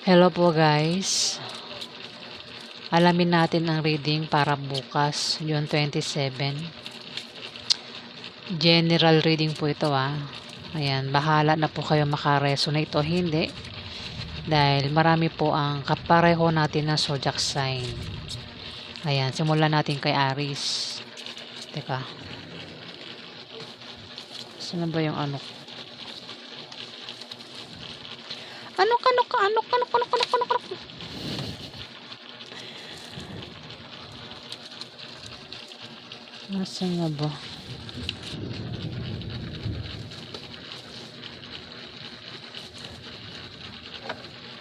Hello po guys. Alamin natin ang reading para bukas, June 27. General reading po ito Ayan, bahala na po kayo makaresonate o hindi. Dahil marami po ang kapareho natin na zodiac sign. Ayan, simulan natin kay Aries. Teka. Saan ba yung ano? Ano? Nasaan nga ba?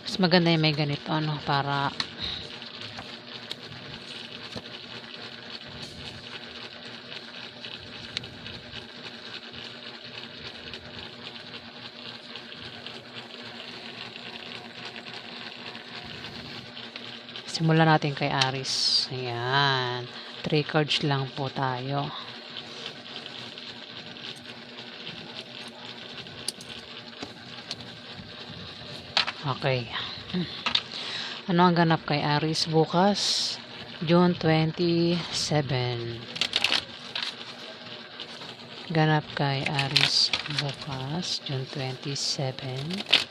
Mas maganda yung may ganito para simulan natin kay Aries. Ayan. 3 cards lang po tayo. Okay. Ano ang ganap kay Aries bukas? June 27. Ganap kay Aries bukas, June 27.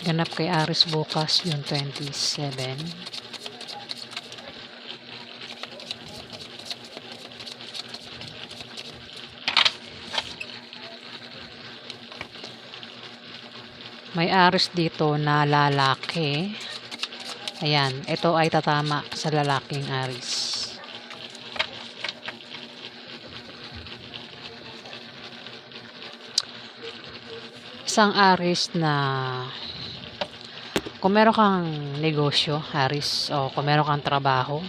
Ganap kay Aries bukas, June 27. May Aries dito na lalaki. Ayan, ito ay tatama sa lalaking Aries. Isang Aries na kung meron kang negosyo, Aries, o kung meron kang trabaho,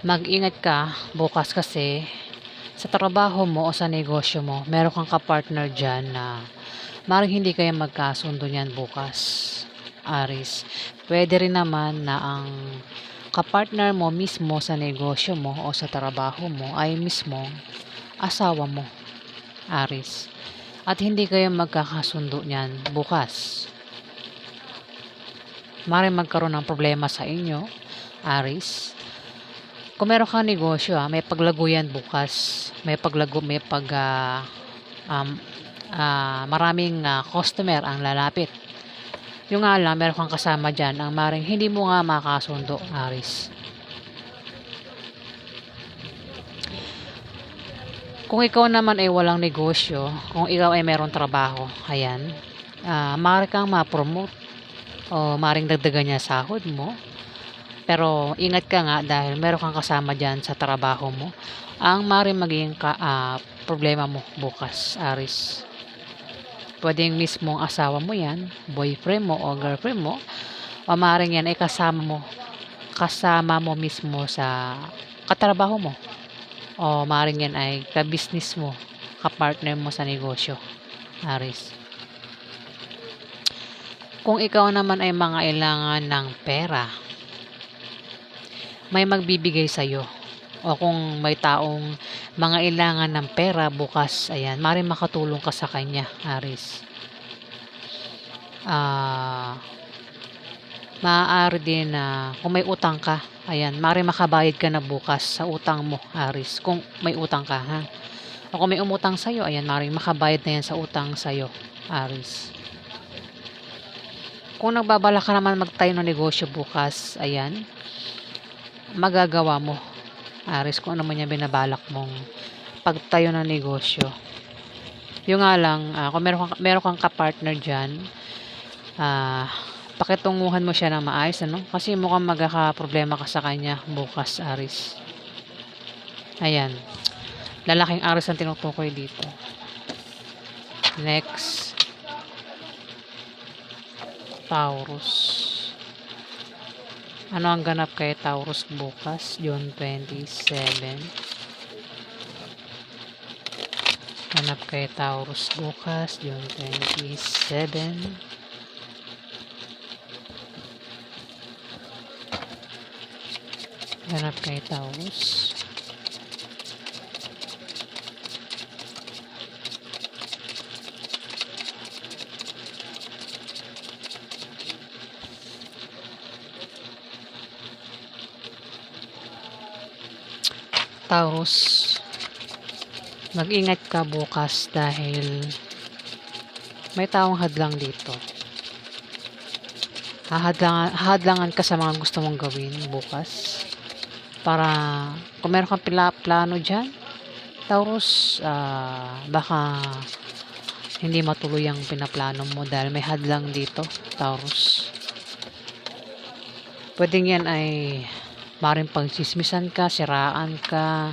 mag-ingat ka bukas kasi sa trabaho mo o sa negosyo mo, meron kang kapartner dyan na maaaring hindi kayo magkasundo niyan bukas, Aries. Pwede rin naman na ang kapartner mo mismo sa negosyo mo o sa trabaho mo ay mismo asawa mo, Aries. At hindi kayo magkakasundo niyan bukas. Maaaring magkaroon ng problema sa inyo, Aries. Kung meron kang negosyo, may paglago yan bukas. Maraming customer ang lalapit. Yung nga lang, meron kang kasama dyan ang maaaring hindi mo nga makasundo, Aries. Kung ikaw naman ay walang negosyo, kung ikaw ay merong trabaho, ayan, maaari kang ma-promote o maaaring dagdagan niya sahod mo. Pero ingat ka nga dahil meron kang kasama dyan sa trabaho mo ang maaaring maging problema mo bukas, Aries. Pwedeng mismong asawa mo yan, boyfriend mo o girlfriend mo, o maaaring yan ay kasama mo mismo sa katrabaho mo, o maaaring yan ay ka-business mo, ka-partner mo sa negosyo, Aries. Kung ikaw naman ay mangailangan ng pera, may magbibigay sa'yo. O kung may taong mangailangan ng pera bukas, ayan, maaaring makatulong ka sa kanya, Aries. Maaari din na kung may utang ka, ayan, maaaring makabayad ka na bukas sa utang mo, Aries. Kung may utang ka, o kung may umutang sa'yo, ayan, maaaring makabayad na yan sa utang sa'yo, Aries. Kung nagbabala ka naman magtayo ng negosyo bukas, ayan, magagawa mo, Aries, kung ano man yung binabalak mong pagtayo ng negosyo. Yung nga lang, kung meron kang kapartner dyan, pakitunguhan mo siya ng maayos, kasi mukhang magkakaproblema ka sa kanya bukas, Aries. Ayan, lalaking Aries ang tinutukoy dito. Next, Taurus. Ano ang ganap kay Taurus bukas, June 27? Ganap kay Taurus bukas, June 27. Ganap kay Taurus. Taurus, mag-ingat ka bukas dahil may taong hadlang dito. Hahadlangan ka sa mga gusto mong gawin bukas. Para kung meron kang plano dyan, Taurus, baka hindi matuloy ang pinaplano mo dahil may hadlang dito, Taurus. Pwedeng yan ay maaaring pagtsismisan ka, siraan ka,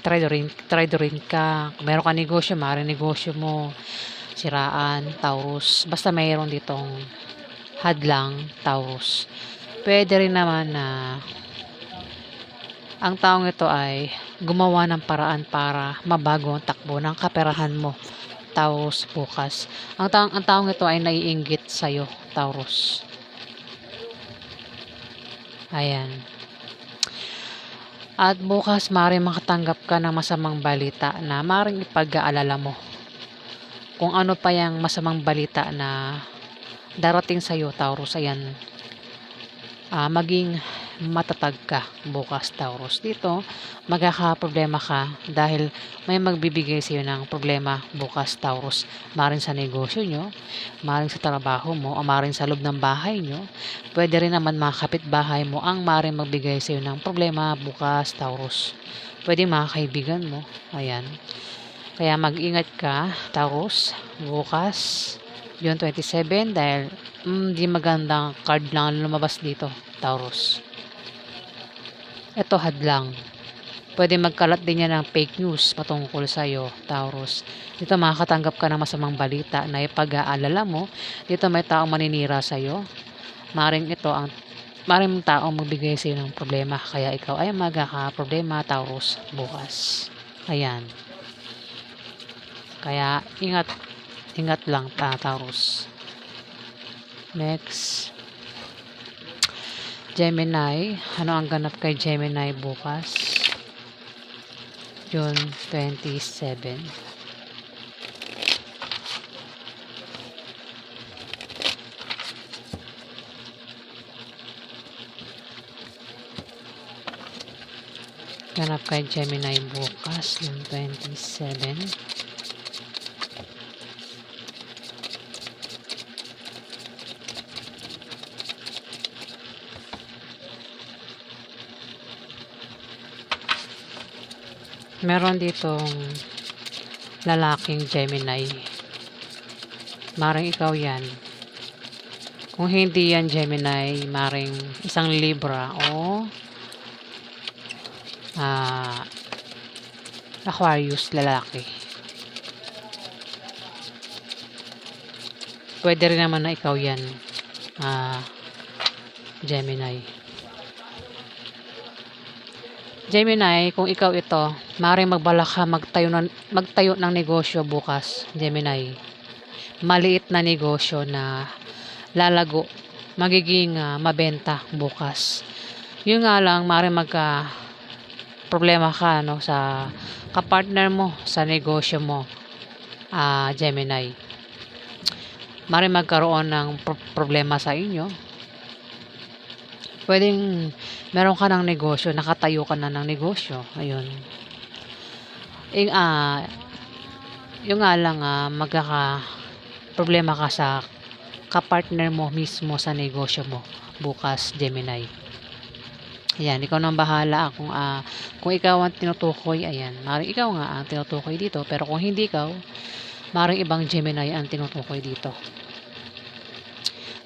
tradorin ka. Kung meron ka negosyo, maaaring negosyo mo siraan, Taurus. Basta mayroon ditong hadlang, Taurus. Pwede rin naman na ang taong ito ay gumawa ng paraan para mabago ang takbo ng kaperahan mo, Taurus, bukas. Ang taong ito ay naiinggit sa'yo, Taurus. Ayan. At bukas maaaring makatanggap ka ng masamang balita na maaaring ipag-aalala mo. Kung ano pa yung masamang balita na darating sa'yo, Taurus, ayan. Maging matatag ka bukas, Taurus. Dito, magkakaproblema ka dahil may magbibigay sa'yo ng problema bukas, Taurus. Maaaring sa negosyo nyo, maaaring sa trabaho mo, o maaaring sa loob ng bahay nyo. Pwede rin naman mga kapitbahay mo ang maaaring magbigay sa'yo ng problema bukas, Taurus. Pwede mga kaibigan mo. Ayan. Kaya mag-ingat ka, Taurus, bukas, June 27, dahil di magandang card lang lumabas dito, Taurus. Ito hadlang. Pwede magkalat din yan ng fake news patungkol sa'yo, Taurus. Dito makakatanggap ka ng masamang balita na ipag-aalala mo. Dito may taong maninira sa'yo. Maring taong magbigay sa'yo ng problema. Kaya ikaw ay magkakaproblema, Taurus, bukas. Ayan. Kaya ingat lang, Taurus. Next, Gemini. Ano ang ganap kay Gemini bukas? June 27. Ganap kay Gemini bukas, June 27. Meron ditong lalaking Gemini. Maring ikaw yan. Kung hindi yan Gemini, maring isang Libra o Aquarius, lalaki. Pwede rin naman na ikaw yan, Gemini. Gemini, kung ikaw ito, maaaring magbalak ka magtayo ng negosyo bukas, Gemini. Maliit na negosyo na lalago, magiging mabenta bukas. Yun nga lang, maaaring problema ka sa kapartner mo sa negosyo mo, Gemini. Maaaring magkaroon ng problema sa inyo. Pwedeng meron ka ng negosyo, nakatayo ka na ng negosyo. Ayun. Yung nga lang, magkaka-problema ka sa kapartner mo mismo sa negosyo mo bukas, Gemini. Ayan, ikaw nang bahala kung ikaw ang tinutukoy, ayan. Maaaring ikaw nga ang tinutukoy dito, pero kung hindi ikaw, maaaring ibang Gemini ang tinutukoy dito.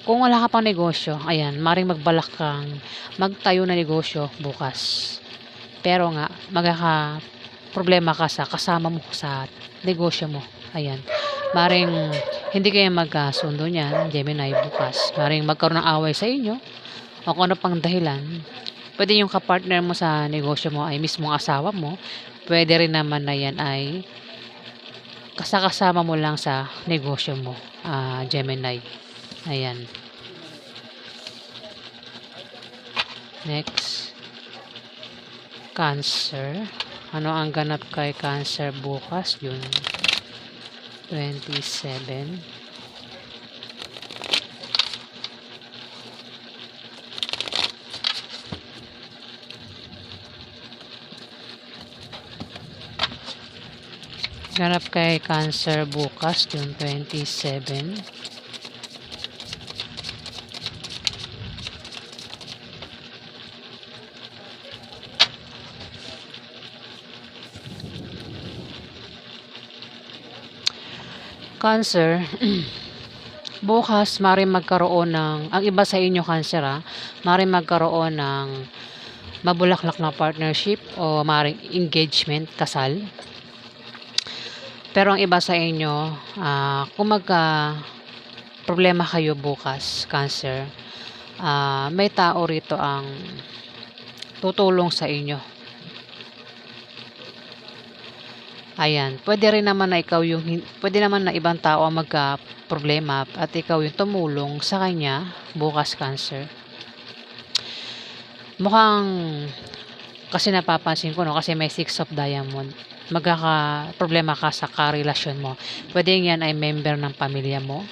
Kung wala ka pang negosyo, ayan, maaaring magbalak kang magtayo na negosyo bukas. Pero nga, magkaka-problema ka sa kasama mo sa negosyo mo. Ayan. Maaaring hindi kayo magkasundo niyan, Gemini, bukas. Maaaring magkaroon ng away sa inyo o kung ano pang dahilan. Pwede yung kapartner mo sa negosyo mo ay mismong asawa mo. Pwede rin naman na yan ay kasama mo lang sa negosyo mo, Gemini. Ayan. Next, Cancer. Ano ang ganap kay Cancer bukas, June 27? Ganap kay Cancer bukas, June 27. Cancer, bukas maaaring magkaroon ng, ang iba sa inyo Cancer maaaring magkaroon ng mabulaklak na partnership o maaaring engagement, kasal. Pero ang iba sa inyo, kung problema kayo bukas, Cancer, may tao rito ang tutulong sa inyo. Ayan, pwede naman na ibang tao ang magka-problema at ikaw yung tumulong sa kanya bukas, Cancer. Mukhang, kasi napapansin ko, kasi may 6 of diamond, magkaka-problema ka sa karelasyon mo. Pwede yan ay member ng pamilya mo,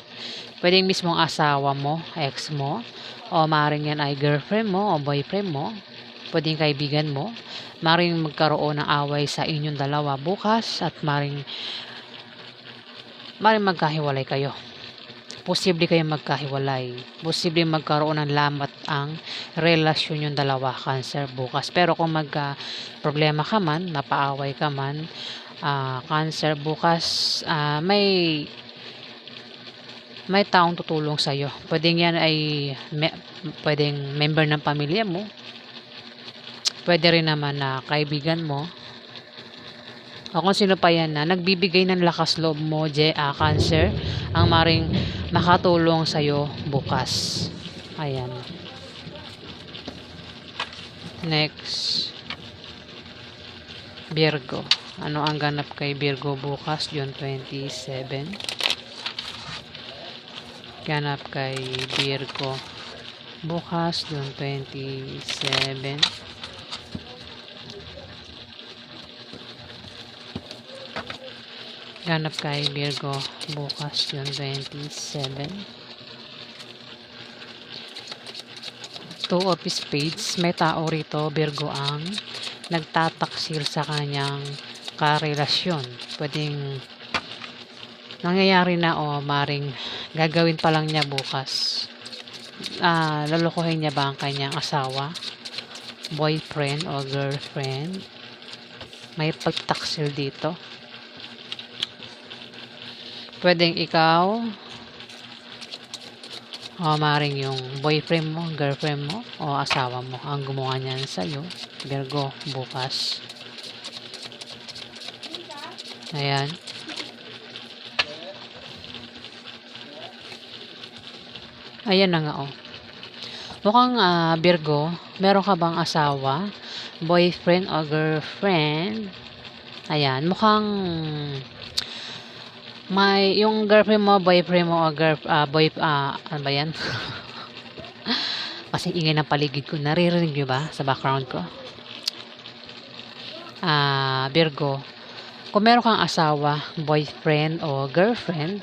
pwede mismong asawa mo, ex mo, o maaaring yan ay girlfriend mo o boyfriend mo, pwedeng kaibigan mo. Maaaring magkaroon ng away sa inyong dalawa bukas at maaaring magkahiwalay kayo. Posible kayong magkahiwalay. Posible magkaroon ng lamat ang relasyon yung dalawa, Cancer, bukas. Pero kung problema ka man, napaaway ka man, Cancer, bukas, may taong tutulong sa'yo. Pwedeng yan ay pwedeng member ng pamilya mo. Pwede rin naman na kaibigan mo. O kung sino pa yan na nagbibigay ng lakas loob mo, Cancer, ang maring makatulong sa'yo bukas. Ayan. Next, Virgo. Ano ang ganap kay Virgo bukas, June 27? Ganap kay Virgo bukas, June 27. Ganap kay Virgo bukas, June 27. 2 of Spades. May tao rito, Virgo, ang nagtataksil sa kanyang karelasyon. Pwedeng nangyayari na o maring gagawin pa lang niya bukas. Lalokohin niya ba ang kanyang asawa, boyfriend o girlfriend? May pagtaksil dito. Pwedeng ikaw o maring yung boyfriend mo, girlfriend mo o asawa mo ang gumawa niyan sa'yo, Virgo, bukas. Ayan. Ayan na nga Mukhang Virgo, meron ka bang asawa, boyfriend o girlfriend? Ayan, mukhang yung girlfriend mo, boyfriend mo o ano ba yan? Kasi ingay ng paligid ko. Naririnig nyo ba sa background ko? Virgo, kung meron kang asawa, boyfriend o girlfriend,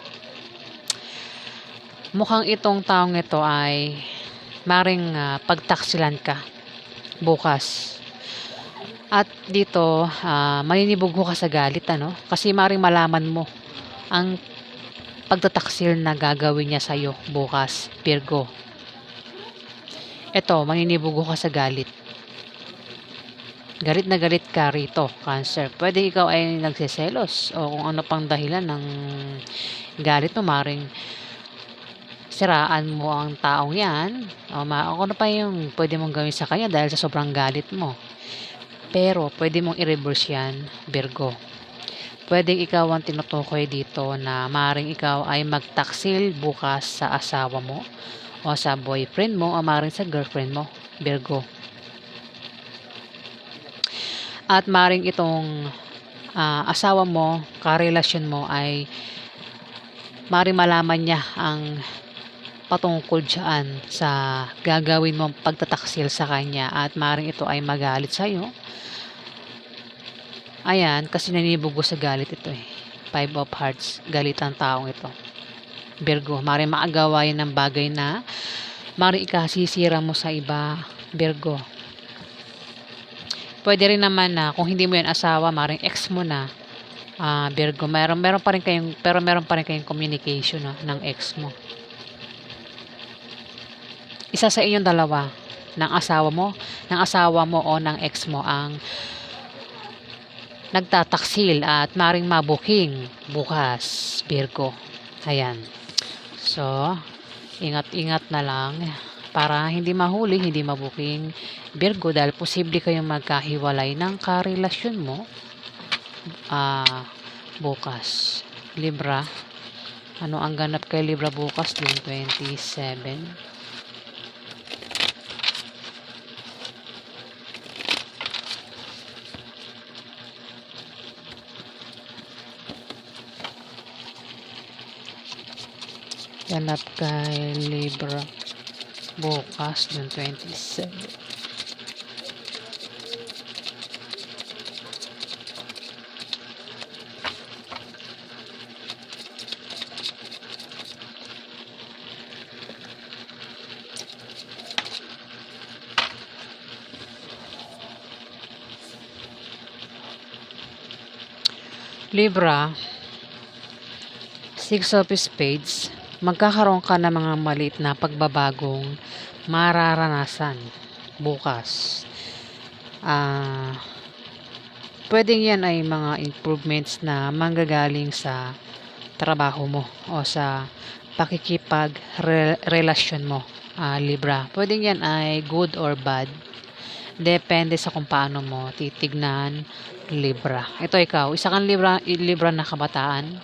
mukhang itong taong ito ay maring pagtaksilan ka bukas. At dito, maninibugo ka sa galit, kasi maring malaman mo ang pagtataksil na gagawin niya sa'yo bukas, Virgo. Ito, maninibugo ka sa galit. Galit na galit ka rito, Cancer. Pwede ikaw ay nagseselos o kung ano pang dahilan ng galit mo, maring siraan mo ang taong yan o ano pa yung pwede mong gawin sa kanya dahil sa sobrang galit mo. Pero pwede mong i-reverse yan, Virgo. Pwedeng ikaw ang tinutukoy dito na maaaring ikaw ay magtaksil bukas sa asawa mo o sa boyfriend mo o maaaring sa girlfriend mo, Virgo. At maaaring itong asawa mo, karelasyon mo ay maaaring malaman niya ang patungkol dyan sa gagawin mong pagtataksil sa kanya at maaaring ito ay magalit sa'yo. Ayan, kasi nanibugo sa galit ito 5 of Hearts, galit ang taong ito, Virgo. Maaaring maagawain ng bagay na maaaring ikasisira mo sa iba, Virgo. Pwede rin naman na kung hindi mo yan asawa, maaaring ex mo na Virgo, meron pa rin kayong, pero meron pa rin kayong communication, no, ng ex mo. Isa sa inyong dalawa, ng asawa mo o ng ex mo ang nagtataksil at maring mabuking bukas, Virgo. Ayan. So, ingat-ingat na lang para hindi mahuli, hindi mabuking, Virgo, dahil posible kayong magkahiwalay ng karelasyon mo bukas. Libra, ano ang ganap kay Libra bukas, June 27? Ganap kay Libra bukas, June 27. Libra, Six of Spades, magkakaroon ka ng mga maliit na pagbabagong mararanasan bukas. Pwedeng yan ay mga improvements na manggagaling sa trabaho mo o sa pakikipag-relasyon mo, Libra. Pwedeng yan ay good or bad. Depende sa kung paano mo titignan, Libra. Ito ikaw, isa kang Libra na kabataan.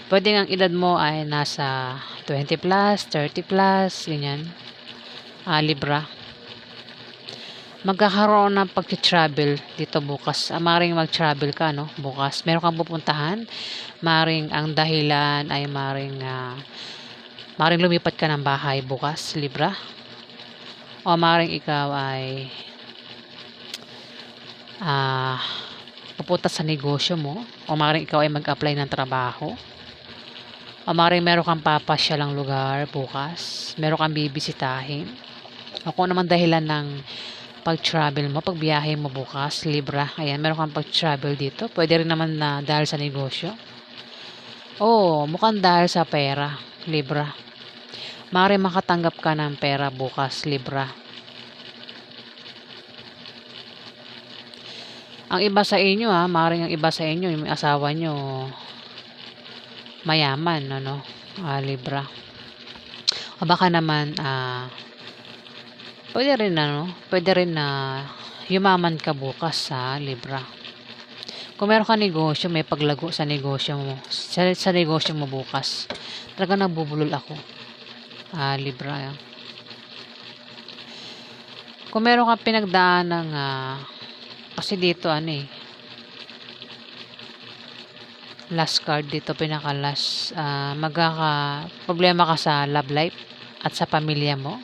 Pwede ang edad mo ay nasa 20 plus, 30 plus, ganyan. Libra. Magkakaroon ng pag-travel dito bukas. Maring mag-travel ka, no? Bukas. Meron kang pupuntahan. Maring ang dahilan ay maring lumipat ka ng bahay bukas, Libra. O maring ikaw ay pupunta sa negosyo mo. O maring ikaw ay mag-apply ng trabaho. O maring meron kang papasyalang lugar bukas. Meron kang bibisitahin. O kung naman dahilan ng pag-travel mo, pagbiyahe mo bukas, Libra. Ayan, meron kang pag-travel dito. Pwede rin naman na dahil sa negosyo. Mukhang dahil sa pera, Libra. Maring makatanggap ka ng pera bukas, Libra. Ang iba sa inyo, maring ang iba sa inyo, yung asawa nyo, mayaman, ano, Libra. O baka naman, pwede rin na yumaman ka bukas sa Libra. Kung meron ka negosyo, may paglago sa negosyo mo, sa negosyo mo bukas. Talaga nabubulol ako, Libra. Kung meron ka pinagdaan ng kasi dito last card dito, pinaka last, problema ka sa love life at sa pamilya mo,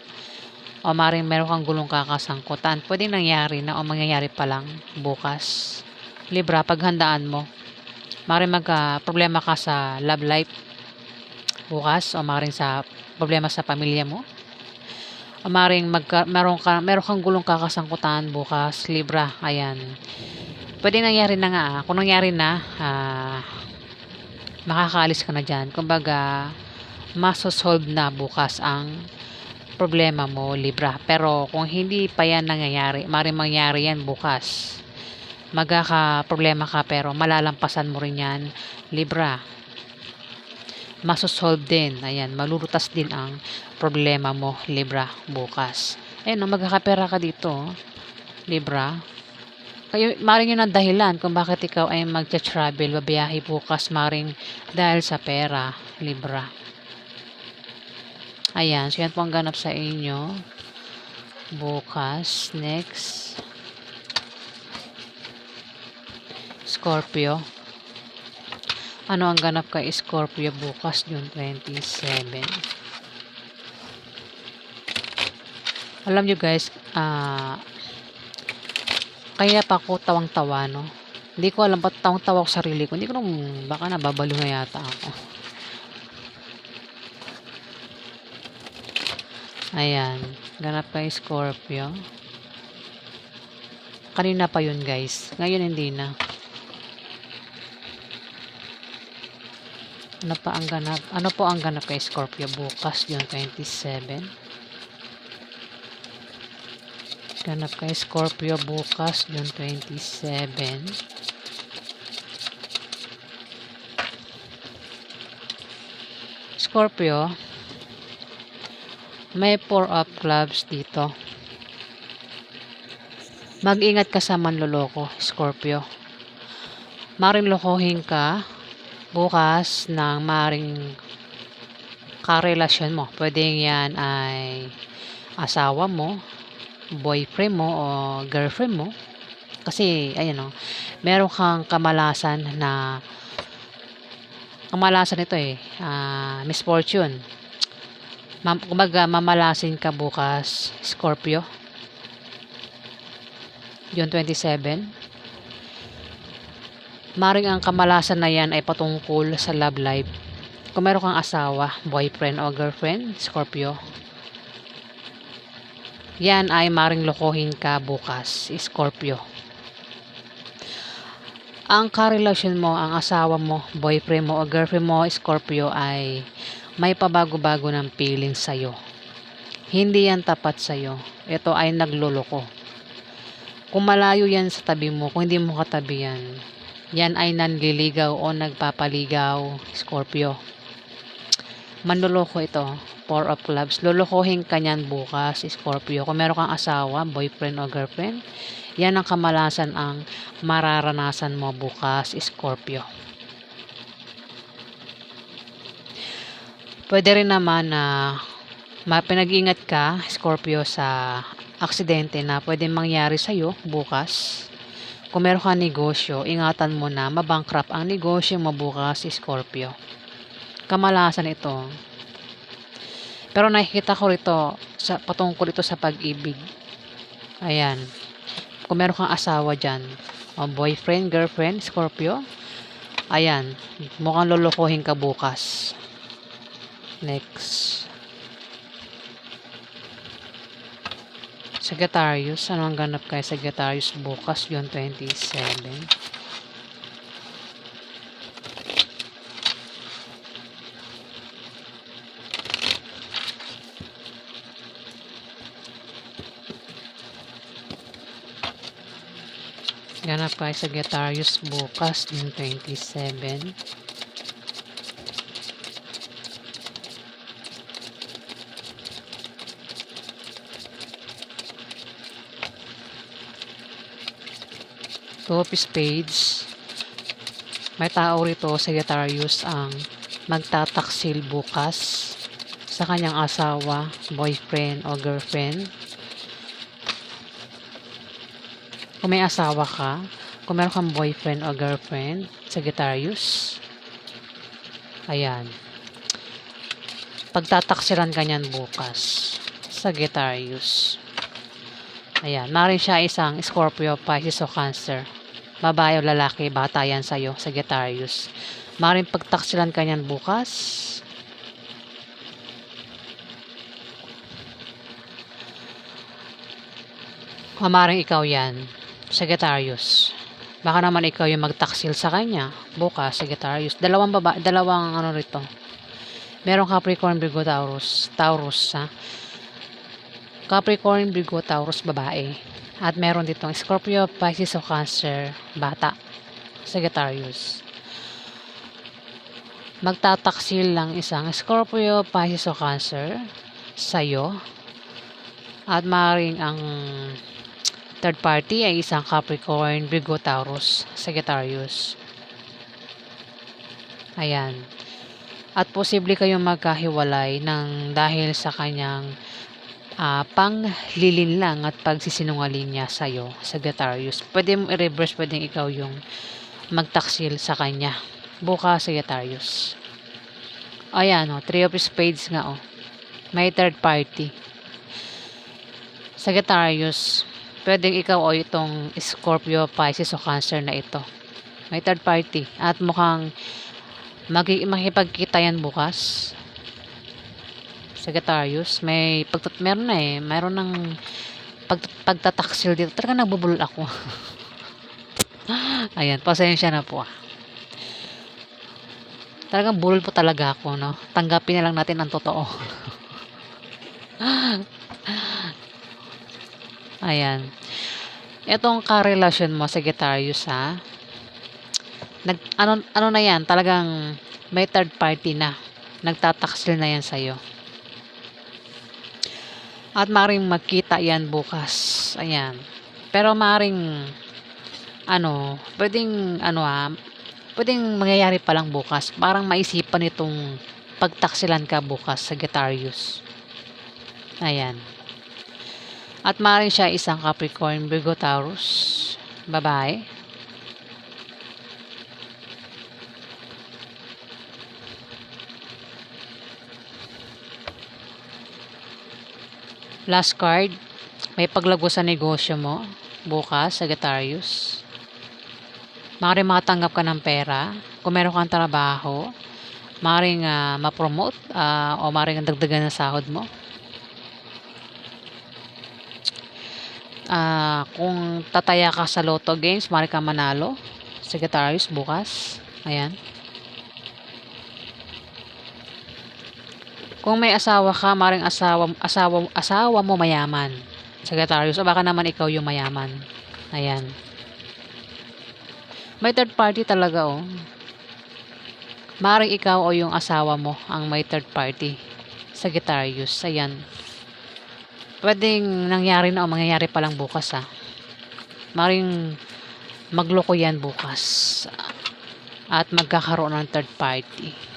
o maring meron kang gulong kakasangkutan. Pwede nangyari na o mangyayari pa lang bukas, Libra. Paghandaan mo, maring problema ka sa love life bukas, o maring sa problema sa pamilya mo, o maring meron kang gulong kakasangkutan bukas, Libra. Ayan, pwede nangyari na nga. Kung nangyari na, makakaalis ka na dyan. Kumbaga, masosolve na bukas ang problema mo, Libra. Pero kung hindi pa yan nangyayari, maring mangyari yan bukas. Magkaka-problema ka pero malalampasan mo rin yan, Libra. Masosolve din. Ayan, malulutas din ang problema mo, Libra, bukas. Ayan, magkakapera ka dito, Libra. Kayo, maring yun ang dahilan kung bakit ikaw ay magcha-travel, babiyahe bukas, maring dahil sa pera, Libra. Ayan, so yan po ang ganap sa inyo bukas. Next, Scorpio. Ano ang ganap kay Scorpio bukas, June 27? Alam nyo guys, kaya pa ako tawang-tawa, no? Hindi ko alam ba't tawang-tawa ko sarili ko. Hindi ko baka nababalo na yata ako. Ayan, ganap kay Scorpio. Kanina pa yun guys. Ngayon hindi na. Ano po ang ganap kay Scorpio bukas, June 27? Ganap kay Scorpio bukas, June 27. Scorpio, may 4 of clubs dito. Mag-ingat ka sa manloloko, Scorpio. Maring lokohin ka bukas ng maring karelasyon mo. Pwedeng yan ay asawa mo, boyfriend mo, o girlfriend mo. Kasi, ayan o, meron kang kamalasan ito misfortune. Kumbaga, mamalasin ka bukas, Scorpio. June 27. Maring ang kamalasan na yan ay patungkol sa love life. Kung meron kang asawa, boyfriend o girlfriend, Scorpio, yan ay maring lokohin ka bukas, Scorpio. Ang karelasyon mo, ang asawa mo, boyfriend mo o girlfriend mo, Scorpio, ay may pabago-bago ng feeling sa'yo. Hindi yan tapat sa'yo. Ito ay nagloloko. Kung malayo yan sa tabi mo, kung hindi mo katabi yan, yan ay nanliligaw o nagpapaligaw, Scorpio. Manloloko ito, 4 of clubs. Lolokohin ka niyan bukas, Scorpio. Kung meron kang asawa, boyfriend o girlfriend, yan ang kamalasan ang mararanasan mo bukas, Scorpio. Pwede rin naman na mapinag-ingat ka, Scorpio, sa aksidente na pwede mangyari sa'yo bukas. Kung meron kang negosyo, ingatan mo na mabankrupt ang negosyo mo bukas, Scorpio. Kamalasan ito. Pero nakikita ko rito, patungkol ito sa pag-ibig. Ayan. Kung meron kang asawa dyan, o boyfriend, girlfriend, Scorpio, ayan, mukhang lolokohin ka bukas. Next. Sagittarius, ano ang ganap kay Sagittarius bukas, June 27? Ganap kay Sagittarius bukas, June 27. Two of Spades. May tao rito, Sagittarius, ang magtataksil bukas sa kanyang asawa, boyfriend o girlfriend. Kung may asawa ka, kung meron kang boyfriend o girlfriend, Sagittarius, ayan, pagtataksilan ka niyan bukas, Sagittarius. Ayan, maaaring siya isang Scorpio, Pisces o Cancer. Babae o lalaki, bata yan sa'yo, Sagittarius. Maaaring pagtaksilan ka niyan bukas. Maaaring ikaw yan, Sagittarius. Baka naman ikaw yung magtaksil sa kanya bukas, Sagittarius. Dalawang ano rito. Merong Capricorn, Virgo, Taurus, ha? Capricorn, Virgo, Taurus, babae. At meron ditong Scorpio, Pisces o Cancer, bata, Sagittarius. Magtataksil lang isang Scorpio, Pisces o Cancer sa'yo. At maaaring ang third party ay isang Capricorn, Virgo, Taurus, Sagittarius. Ayan. At posible kayong magkahiwalay ng dahil sa kanyang panglilin lang at pagsisinungaling niya sa'yo, Sagittarius. Pwede mo i-reverse, pwedeng ikaw yung magtaksil sa kanya bukas, Sagittarius. Ayan, Three of Spades nga, may third party, Sagittarius. Pwedeng ikaw o itong Scorpio, Pisces o Cancer na ito, may third party at mukhang makipagkita yan bukas, Sagittarius. Meron ng pagtataksil dito. Talaga nagbubulol ako. Ayan, pasensya na po. Talagang bulol po talaga ako, no? Tanggapin na lang natin ang totoo. Ayan. Itong karelasyon mo, Sagittarius, ha? Ano na yan, talagang may third party na. Nagtataksil na yan sa'yo. At maring magkita yan bukas. Ayan. Pero maring, pwedeng mangyayari pa lang bukas. Parang maisipan itong pagtaksilan ka bukas, Sagittarius. Ayan. At maring siya isang Capricorn, Virgo, Taurus, babae. Last card, may paglago sa negosyo mo bukas, Sagittarius. Maring makatanggap ka ng pera. Kung meron kang trabaho, maring ma-promote o maring dagdagan ng sahod mo. Kung tataya ka sa Lotto games, maring kang manalo, Sagittarius, bukas. Ayan. Kung may asawa ka, maring asawa mo mayaman, Sagittarius, o baka naman ikaw yung mayaman. Ayan. May third party talaga, oh. Maring ikaw o yung asawa mo ang may third party, Sagittarius. Ayan. Pwedeng nangyari na o mangyayari pa lang bukas, ha. Maring magloko yan bukas. At magkakaroon ng third party.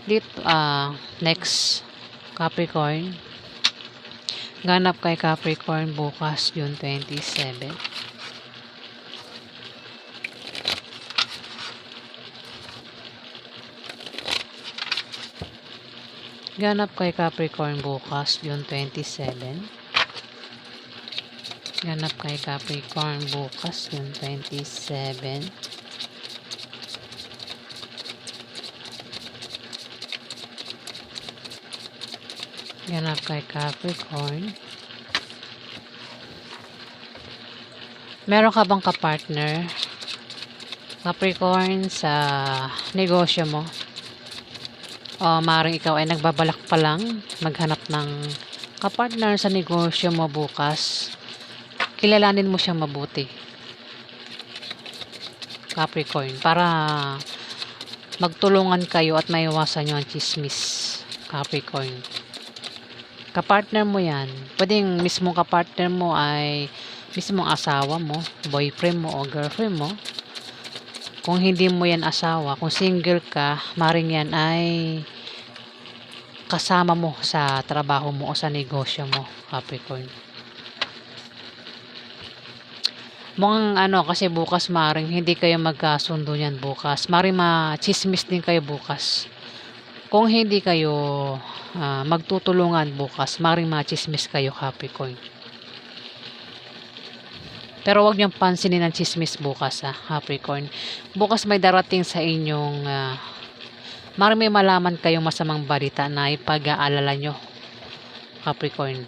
Dito, next, Capricorn. Ganap kay Capricorn bukas, June 27. Ganap kay Capricorn bukas, June 27. Ganap kay Capricorn bukas, June 27. Ganap kay Capricorn. Meron ka bang kapartner, Capricorn, sa negosyo mo? O maaaring ikaw ay nagbabalak pa lang maghanap ng kapartner sa negosyo mo bukas. Kilalanin mo siya mabuti, Capricorn, para magtulungan kayo at maiwasan nyo ang chismis, Capricorn. Kapartner mo yan. Pwedeng mismong kapartner mo ay mismong asawa mo, boyfriend mo o girlfriend mo. Kung hindi mo yan asawa, kung single ka, maring yan ay kasama mo sa trabaho mo o sa negosyo mo, Capricorn. Mukhang kasi bukas maring hindi kayo magkasundo yan bukas. Maring ma-chismis din kayo bukas. Kung hindi kayo magtutulungan bukas, maring ma-chismis kayo, Capricorn. Pero wag niyong pansinin ang chismis bukas, Capricorn. Bukas may darating sa inyong maring may malaman kayong masamang balita na ipag-aalala nyo, Capricorn.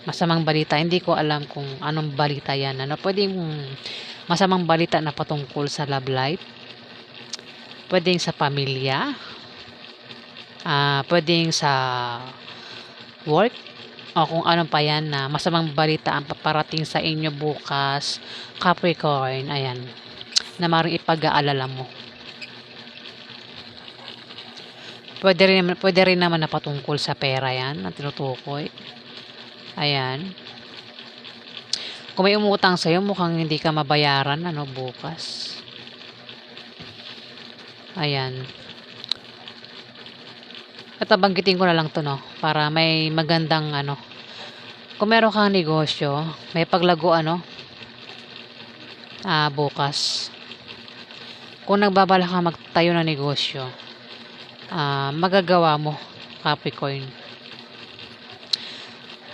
Masamang balita, hindi ko alam kung anong balita yan. Pwedeng masamang balita na patungkol sa love life, pwedeng sa pamilya, pwedeng sa work, o kung ano pa yan na masamang balita ang paparating sa inyo bukas, Capricorn. Ayan, na maring ipag-aalala mo. Pwede rin naman na patungkol sa pera yan na tinutukoy. Ayan. Kung may umutang sa'yo, mukhang hindi ka mabayaran bukas. Ayan. At banggitin ko na lang to, para may magandang kung meron kang negosyo, may paglago bukas. Kung nagbabala ka magtayo ng negosyo, magagawa mo, Capricorn.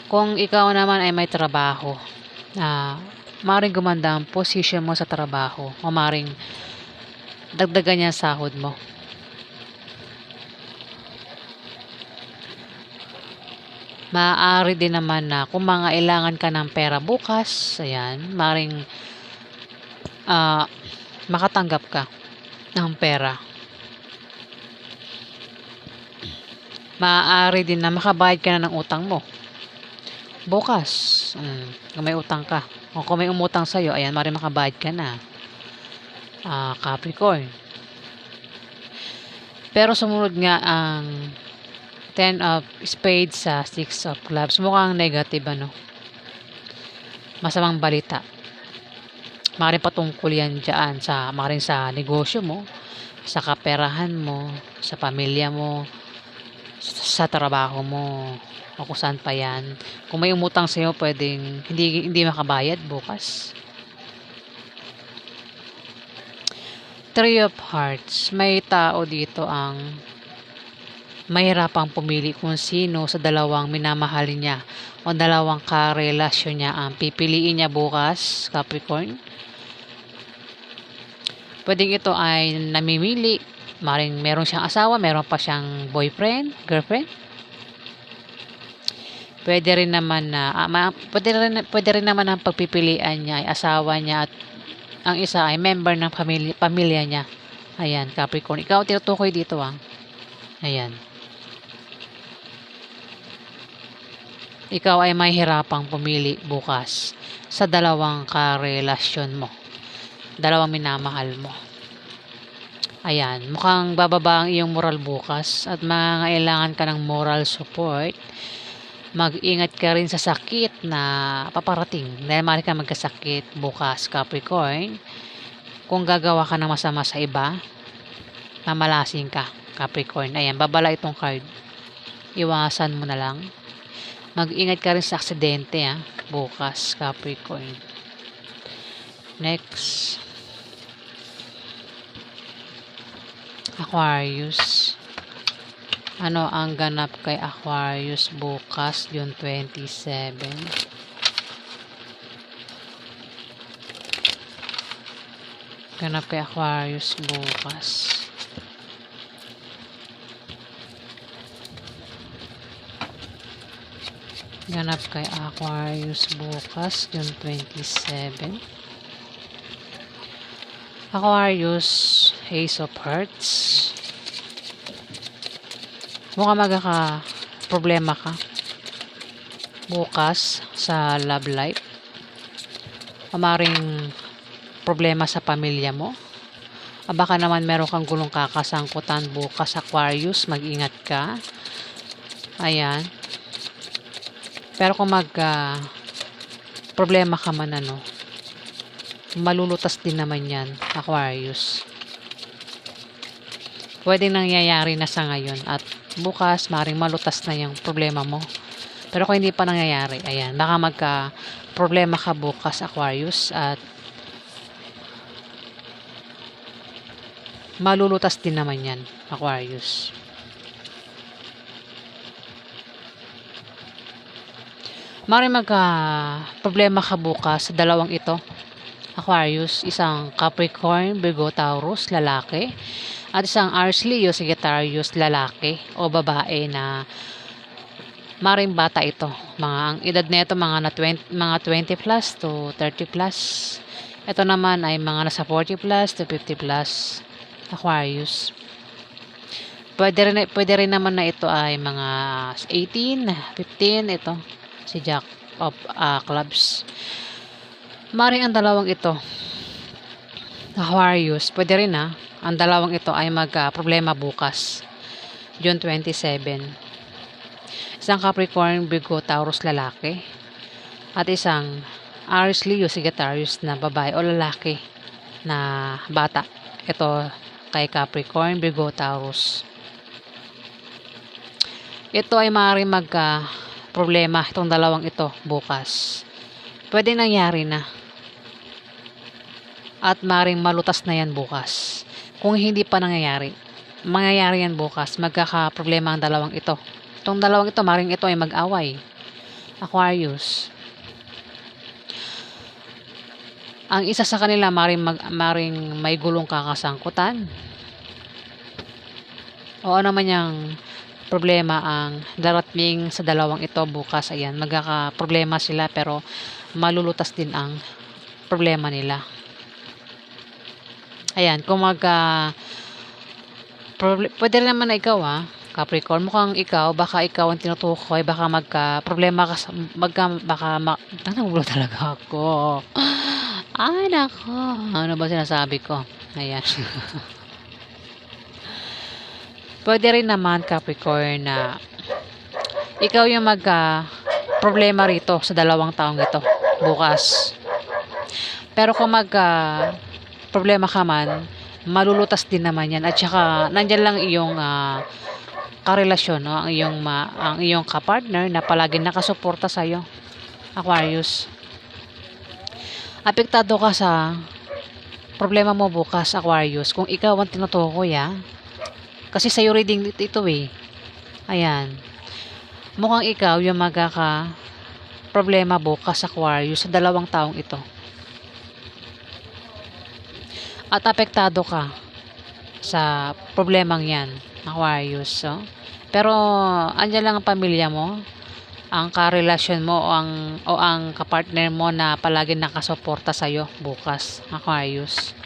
Kung ikaw naman ay may trabaho, maring gumanda ang position mo sa trabaho o maring dagdagan niya sahod mo. Maaari din naman na kung mangailangan ka ng pera bukas, ayan, maring makatanggap ka ng pera. Maaari din na makabayad ka na ng utang mo bukas. Kung may utang ka o kung may umutang sa'yo, ayan, maaaring makabayad ka na, Capricorn. Pero sumunod nga ang 10 of Spades sa 6 of Clubs. Mukhang negative, ano? Masamang balita. Maaaring patungkol yan dyan maaaring sa negosyo mo, sa kaperahan mo, sa pamilya mo, sa trabaho mo, o kung saan pa yan. Kung may umutang sa'yo, pwedeng hindi makabayad bukas. 3 of Hearts. May tao dito ang mahirapang pumili kung sino sa dalawang minamahal niya o dalawang karelasyon niya ang pipiliin niya bukas, Capricorn. Pwedeng ito ay namimili, maring meron siyang asawa, meron pa siyang boyfriend, girlfriend. Pwede rin naman naman ang pagpipilian niya ay asawa niya at ang isa ay member ng pamilya niya. Ayan, Capricorn. Ikaw tinutukoy dito, Ayan. Ikaw ay mahihirapang pumili bukas sa dalawang karelasyon mo. Dalawang minamahal mo. Ayan, mukhang bababa ang iyong moral bukas at mangailangan ka ng moral support. Mag-ingat ka rin sa sakit na paparating dahil maaari ka magkasakit bukas, Capricorn. Kung gagawa ka ng masama sa iba, mamalasing ka, Capricorn. Ayan, babala itong card. Iwasan mo na lang. Mag-ingat ka rin sa aksidente, bukas, Capricorn. Next, Aquarius. Ano ang ganap kay Aquarius bukas, June 27? Ganap kay Aquarius bukas. Ganap kay Aquarius bukas, June 27. Aquarius, Ace of Hearts. Mukhang magkaka-problema ka bukas sa love life. Maring problema sa pamilya mo. Baka naman meron kang gulong kakasangkutan bukas, Aquarius. Mag-ingat ka. Ayan. Pero kung problema ka man, malulutas din naman yan, Aquarius. Pwedeng nangyayari na sa ngayon at bukas maring malutas na yung problema mo. Pero kung hindi pa nangyayari, ayan, baka problema ka bukas, Aquarius, at malulutas din naman yan, Aquarius. Maring problema ka bukas sa dalawang ito, Aquarius. Isang Capricorn, Virgo, Taurus, lalaki. At isang Aries, Leo, Sagittarius, lalaki o babae na maring bata ito. Ang edad nito mga 20 plus to 30 plus. Ito naman ay mga nasa 40 plus to 50 plus, Aquarius. Pwede rin naman na ito ay mga 18, 15, ito si Jack of Clubs. Maring ang dalawang ito, Aquarius, pwede rin ang dalawang ito ay problema bukas, June 27. Isang Capricorn, Virgo, Taurus, lalaki. At isang Aries, Leo, Sagittarius na babae o lalaki na bata. Ito kay Capricorn, Virgo, Taurus. Ito ay maaaring problema itong dalawang ito bukas. Pwede nangyari na. At maaaring malutas na yan bukas. Kung hindi pa mangyayari yan bukas, magkakaproblema ang dalawang ito. Itong dalawang ito, maring ito ay mag-away, Aquarius. Ang isa sa kanila maring may gulong kakasangkutan. O ano man yung problema ang darating sa dalawang ito bukas, ayan, magkakaproblema sila pero malulutas din ang problema nila. Ayan, kung pwede rin naman na ikaw, Capricorn, mukhang ikaw, baka ikaw ang tinutukoy, baka problema ka sa, baka nagulo talaga ako. Ay, nako. Ano ba sinasabi ko? Ayan. Pwede rin naman, Capricorn, na ikaw yung problema rito sa 2 taong ito, bukas. Pero kung problema ka man, malulutas din naman yan. At saka, nandyan lang iyong karelasyon, no? Ang iyong kapartner na palaging nakasuporta sa'yo, Aquarius. Apektado ka sa problema mo bukas, Aquarius, kung ikaw ang tinutukoy, kasi sa'yo reading ito eh. Ayan. Mukhang ikaw yung problema bukas, Aquarius, sa 2 taong ito. At apektado ka sa problemang yan, Aquarius. So, pero andyan lang ang pamilya mo, ang karelasyon mo o ang kapartner mo na palagi nakasuporta sa'yo bukas, Aquarius.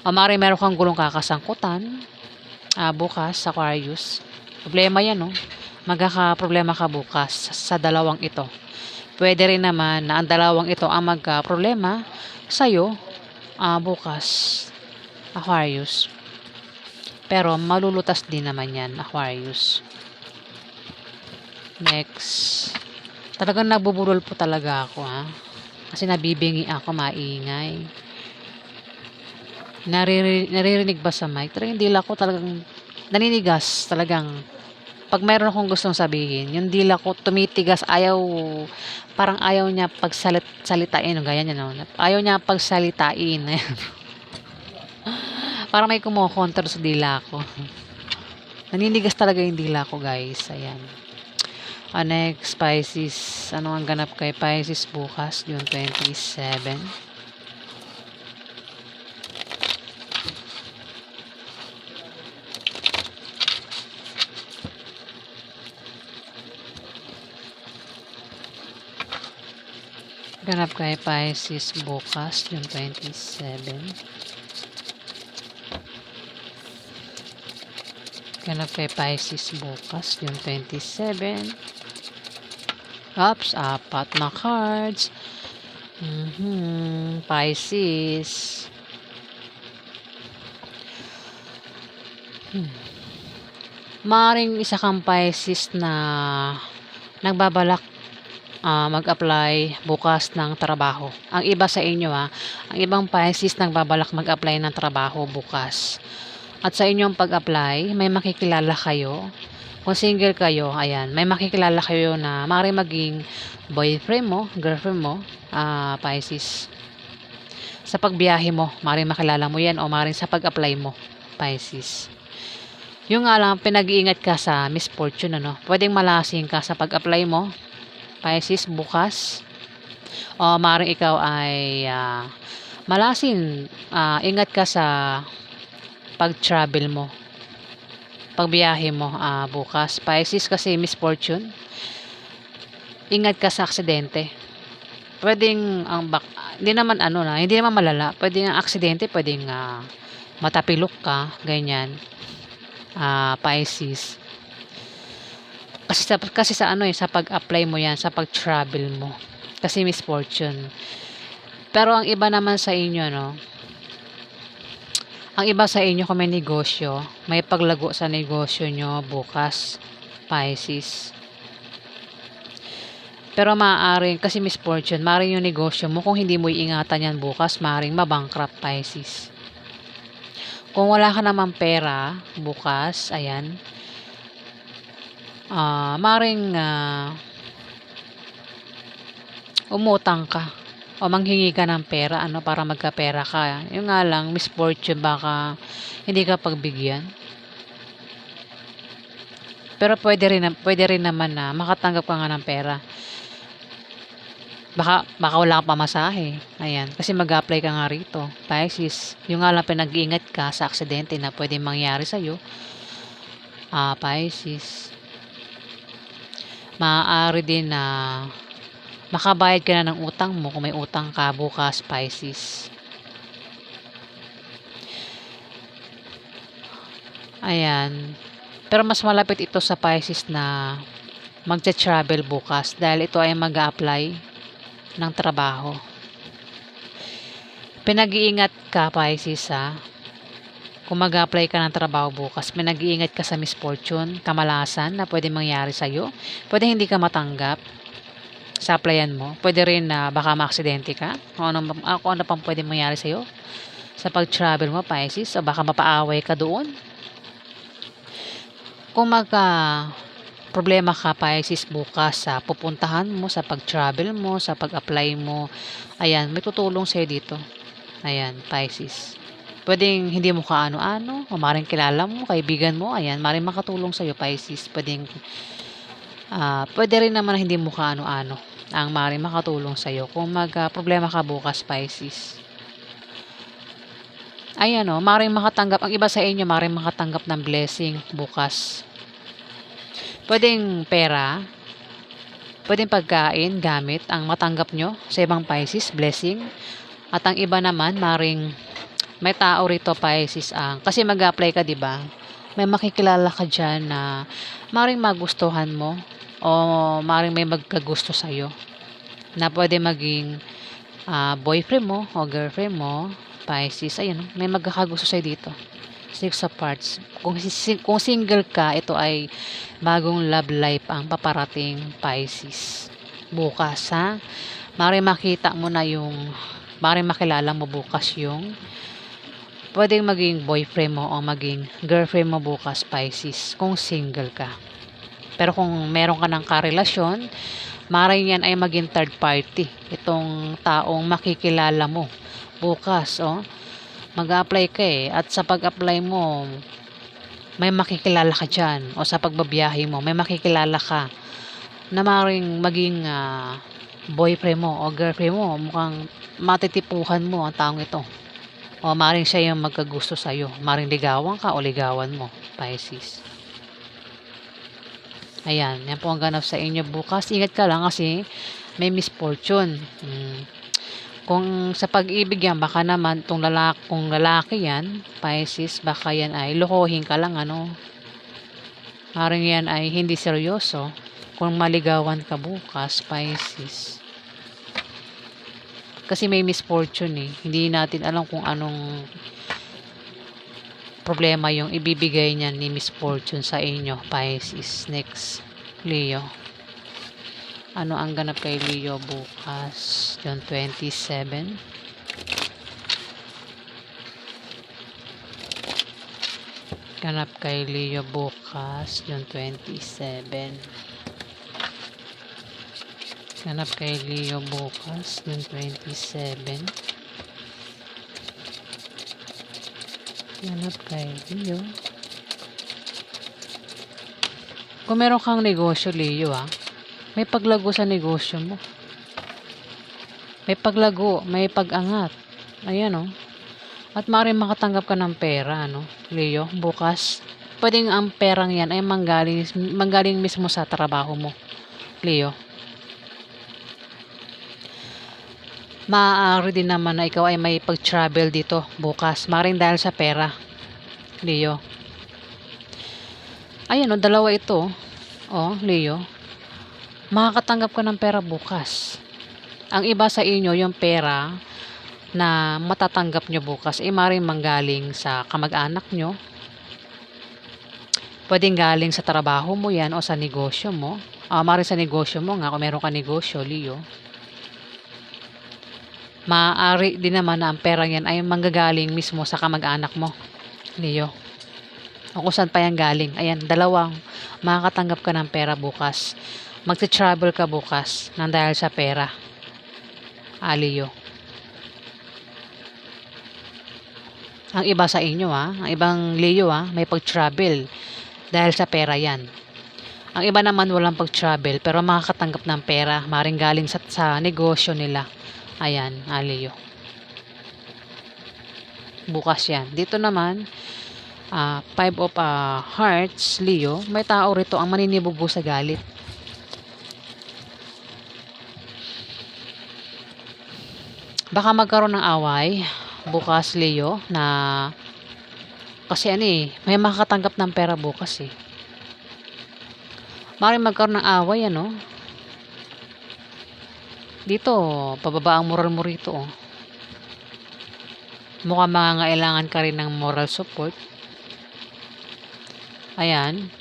O maaaring meron kang gulong kakasangkutan bukas, Aquarius. Problema yan, no? Magkakaproblema ka bukas sa 2 ito. Pwede rin naman na ang 2 ito ang magka-problema sa'yo bukas, Aquarius. Pero malulutas din naman yan, Aquarius. Next. Talagang nabubulol po talaga ako, kasi nabibingi ako, maingay. Naririnig ba sa mic? Talagang dila ko talagang naninigas. Talagang pag mayroon akong gustong sabihin, yung dila ko tumitigas, parang ayaw niya pagsalitain, gaya niya, no? Ayaw niya pagsalitain. Parang may kumukontra sa dila ko. Naninigas talaga yung dila ko, guys. Ayan. Next, Pisces. Ano ang ganap kay Pisces bukas, June 27? Ganap kay Pisces bukas, June 27. Ganap kay Pisces bukas, June 27. Oops, 4 na cards. Pisces. Maaaring isa kang Pisces na nagbabalak mag-apply bukas ng trabaho. Ang iba sa inyo, ang ibang Pisces nagbabalak mag-apply ng trabaho bukas. At sa inyong pag-apply, may makikilala kayo. Kung single kayo, ayan, may makikilala kayo na maaaring maging boyfriend mo, girlfriend mo, Pisces. Sa pagbiyahe mo, maaaring makilala mo yan, o maaaring sa pag-apply mo, Pisces. Yung nga lang, pinag-iingat ka sa misfortune, Pwedeng malasing ka sa pag-apply mo, Pisces, bukas. O maaaring ikaw ay malasing. Ingat ka sa pag-travel mo, pagbiyahe mo bukas, Pisces, kasi misfortune. Ingat ka sa aksidente. Pwedeng hindi naman hindi naman malala. Pwedeng ang aksidente, pwedeng matapilok ka, ganyan. Pisces. Kasi sa sa pag-apply mo yan, sa pag-travel mo. Kasi misfortune. Pero ang iba naman sa inyo, ang iba sa inyo kung may negosyo, may paglago sa negosyo nyo bukas, Pisces. Pero maaaring, kasi misfortune, maaaring yung negosyo mo, kung hindi mo iingatan yan bukas, maaaring mabankrupt, Pisces. Kung wala ka naman pera bukas, ayan, maaaring umutang ka o manghingi ka ng pera para magkapera ka. Yung nga lang, misfortune, baka hindi ka pagbigyan. Pero pwede rin naman na makatanggap ka nga ng pera. Baka wala kang pamasahe. Ayan, kasi mag-apply ka nga rito, Pisces. Yung nga lang, pinag-iingat ka sa aksidente na pwede mangyari sa'yo, Pisces. Maaari din na makabayad ka na ng utang mo kung may utang ka bukas, Pisces. Ayan. Pero mas malapit ito sa Pisces na magta-travel bukas dahil ito ay mag-a-apply ng trabaho. Pinag-iingat ka, Pisces, ha. Kung mag-a-apply ka ng trabaho bukas, pinag-iingat ka sa misfortune, kamalasan na pwede mangyari sa'yo. Pwede hindi ka matanggap sa applyan mo. Pwede rin na baka ma-aksidente ka. Kung ano pang pwede mangyari sa'yo sa pag-travel mo, Pisces. O baka mapaaway ka doon. Kung problema ka, Pisces, bukas sa pupuntahan mo, sa pag-travel mo, sa pag-apply mo, ayan, may tutulong sa'yo dito. Ayan, Pisces. Pwedeng hindi mo kaano-ano, o maring kilala mo, kaibigan mo, ayan, maring makatulong sa'yo, Pisces. Pwede rin naman na hindi mo kaano-ano ang maring makatulong sa'yo kung problema ka bukas, Pisces. Ayan o, maring makatanggap, ang iba sa inyo, maring makatanggap ng blessing bukas. Pwedeng pera, pwedeng pagkain, gamit, ang matanggap nyo sa ibang Pisces, blessing. At ang iba naman, maring may tao rito, Pisces, kasi mag-apply ka, di ba? May makikilala ka dyan na maring magustuhan mo o maring may magkagusto sa'yo na pwede maging boyfriend mo o girlfriend mo, Pisces. Ayun, may magkakagusto sa'yo dito. Six of Hearts. Kung single ka, ito ay bagong love life ang paparating, Pisces. Bukas, ha? Maring makita mo na maring makilala mo bukas yung pwedeng maging boyfriend mo o maging girlfriend mo bukas, Pisces, kung single ka. Pero kung meron ka ng karelasyon, maring yan ay maging third party. Itong taong makikilala mo bukas, mag-a-apply ka at sa pag-apply mo, may makikilala ka dyan. O sa pagbabiyahe mo, may makikilala ka na maring maging boyfriend mo o girlfriend mo. Mukhang matitipuhan mo ang taong ito. O maring siya yung magkagusto sa'yo. Maring ligawan ka o ligawan mo, Pisces. Ayan, yan po ang ganap sa inyo bukas. Ingat ka lang kasi may misfortune. Kung sa pag-ibig yan, baka naman kung lalaki yan, Pisces, baka yan ay lokohin ka lang, Maring yan ay hindi seryoso. Kung maligawan ka bukas, Pisces. Kasi may misfortune Hindi natin alam kung anong problema yung ibibigay niya ni misfortune sa inyo, Pisces. Next, Leo. Ano ang ganap kay Leo bukas? June 27. Ganap kay Leo bukas, June 27. Ganap kay Leo bukas, June 27. Ganap kay Leo. Kung meron kang negosyo, Leo, may paglago sa negosyo mo. May paglago, may pag-angat. Ayan, At maaaring makatanggap ka ng pera, Leo, bukas. Pwedeng ang perang yan ay manggaling mismo sa trabaho mo, Leo. Maaari din naman na ikaw ay may pag-travel dito bukas. Maaaring dahil sa pera, Leo. Ayan, dalawa ito. Leo. Makakatanggap ka ng pera bukas. Ang iba sa inyo, yung pera na matatanggap nyo bukas, maaaring manggaling sa kamag-anak nyo. Pwedeng galing sa trabaho mo yan o sa negosyo mo. Maaaring sa negosyo mo nga, kung meron ka negosyo, Leo. Maaari din naman na ang pera yan ay manggagaling mismo sa kamag-anak mo, Leo. O kung saan pa yan galing. Ayan, dalawang makakatanggap ka ng pera bukas. Magta-travel ka bukas nang dahil sa pera, Leo. Ang iba sa inyo, ang ibang Leo, may pag-travel dahil sa pera yan. Ang iba naman walang pag-travel pero makakatanggap ng pera, maring galing sa negosyo nila. Ayan, Leo. Bukas yan. Dito naman, Five of Hearts, Leo, may tao rito ang maninibugo sa galit. Baka magkaroon ng away bukas, Leo, na Kasi ano eh, may makakatanggap ng pera bukas eh. Maaaring magkaroon ng away ano. Dito, pababa ang moral mo rito oh. Mukhang mangangailangan ka rin ng moral support. Ayan.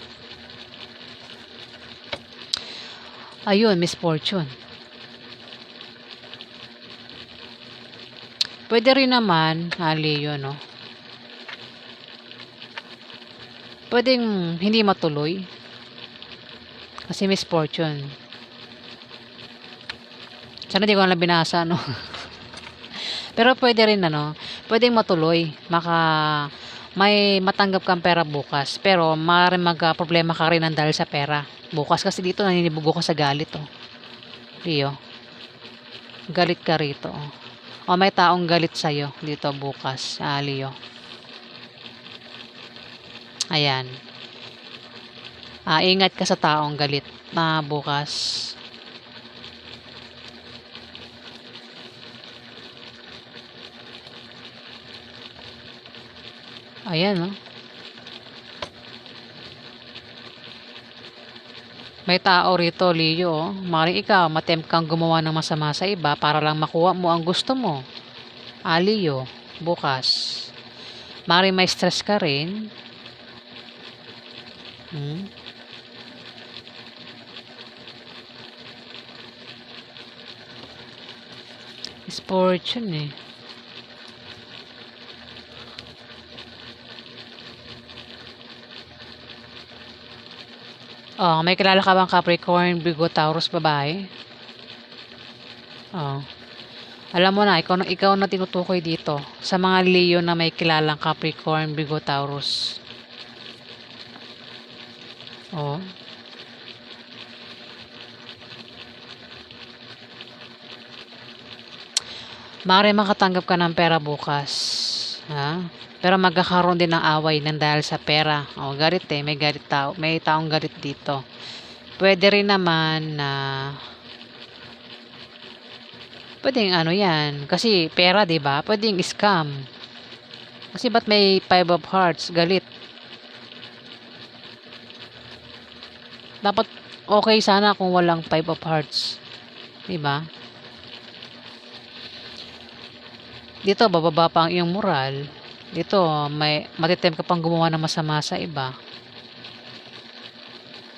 Ayun, misfortune. Pwede rin naman, Leo, no? Pwedeng hindi matuloy. Kasi misfortune. Sana di ko lang binasa, no? Pero pwede rin, ano? Pwedeng matuloy. May matanggap kang pera bukas. Pero maaaring magka-problema ka rin dahil sa pera. Bukas kasi dito naninibugo ka sa galit, oh. Leo. Galit ka rito, oh. O may taong galit sa'yo dito bukas, Leo. Ayan. Ingat ka sa taong galit na bukas. Ayan, no? May tao rito, Leo, oh. Maaaring ikaw, matempt kang gumawa ng masama sa iba para lang makuha mo ang gusto mo. Leo, bukas. Maaaring may stress ka rin. Misfortune eh. Oh, may kilala ka bang Capricorn, Virgo, Taurus, babae? Oh. Alam mo na, ikaw na tinutukoy dito. Sa mga Leo na may kilalang Capricorn, Virgo, Taurus. Oh. Maaaring makatanggap ka ng pera bukas. Ha? Pero magkakaroon din ng away nang dahil sa pera. O, galit eh. May taong galit dito. Pwede rin naman na pwedeng ano yan. Kasi pera, 'di ba? Pwedeng scam. Kasi ba't may 5 of hearts? Galit. Dapat okay sana kung walang 5 of hearts. 'Di ba? Dito, bababa pa ang iyong moral. Dito, may matitempt ka pang gumawa ng masama sa iba.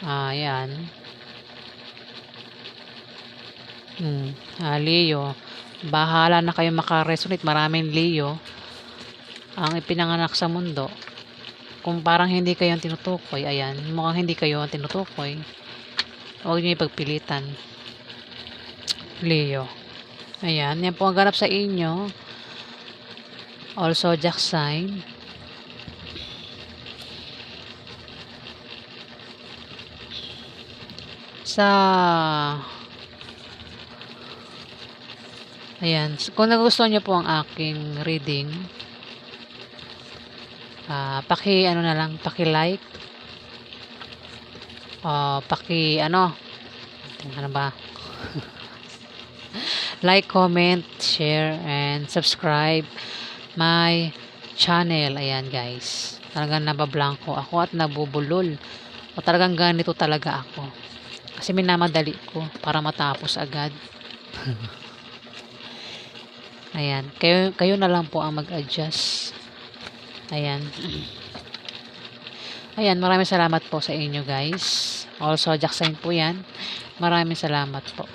Ayan. Leo. Bahala na kayo makaresonate. Maraming Leo ang ipinanganak sa mundo. Kung parang hindi kayo ang tinutukoy, ayan, mukhang hindi kayo ang tinutukoy. Huwag niyo ipagpilitan. Leo. Ayan, yan po ang ganap sa inyo. Also, Jack sign. Ayan, kung nagustuhan niyo po ang aking reading, paki-like, ano ba? Like, comment, share, and subscribe my channel. Ayan guys, talagang nabablanko ako at nabubulol. O talagang ganito talaga ako. Kasi minamadali ko para matapos agad. Ayan, kayo na lang po ang mag-adjust. Ayan. Ayan, maraming salamat po sa inyo guys. Also, Jack sign po yan. Maraming salamat po.